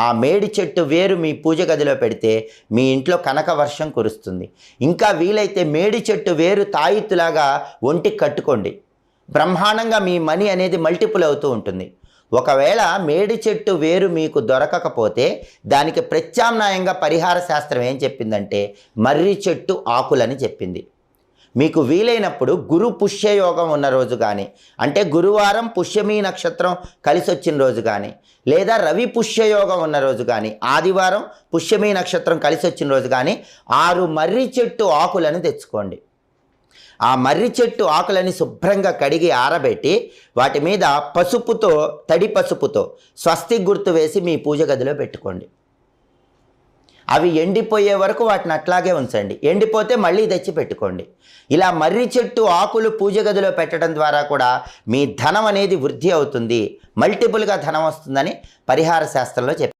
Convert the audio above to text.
ఆ మేడి చెట్టు వేరు మీ పూజ గదిలో పెడితే మీ ఇంట్లో కనక వర్షం కురుస్తుంది. ఇంకా వీలైతే మేడి చెట్టు వేరు తాయిత్తులాగా ఒంటికి కట్టుకోండి. బ్రహ్మాండంగా మీ మనీ అనేది మల్టిపుల్ అవుతూ ఉంటుంది. ఒకవేళ మేడి చెట్టు వేరు మీకు దొరకకపోతే దానికి ప్రత్యామ్నాయంగా పరిహార శాస్త్రం ఏం చెప్పిందంటే మర్రి చెట్టు ఆకులని చెప్పింది. మీకు వీలైనప్పుడు గురు పుష్యయోగం ఉన్న రోజు కానీ, అంటే గురువారం పుష్యమీ నక్షత్రం కలిసి వచ్చిన రోజు కానీ, లేదా రవి పుష్యయోగం ఉన్న రోజు కానీ, ఆదివారం పుష్యమీ నక్షత్రం కలిసి వచ్చిన రోజు కానీ 6 మర్రి చెట్టు ఆకులను తెచ్చుకోండి. ఆ మర్రి చెట్టు ఆకులని శుభ్రంగా కడిగి ఆరబెట్టి వాటి మీద పసుపుతో, తడి పసుపుతో స్వస్తి గుర్తు వేసి మీ పూజ గదిలో పెట్టుకోండి. అవి ఎండిపోయే వరకు వాటిని అట్లాగే ఉంచండి. ఎండిపోతే మళ్ళీ తెచ్చి పెట్టుకోండి. ఇలా మర్రి చెట్టు ఆకులు పూజ గదిలో పెట్టడం ద్వారా కూడా మీ ధనం అనేది వృద్ధి అవుతుంది, మల్టిపుల్గా ధనం వస్తుందని పరిహార శాస్త్రంలో చెప్పారు.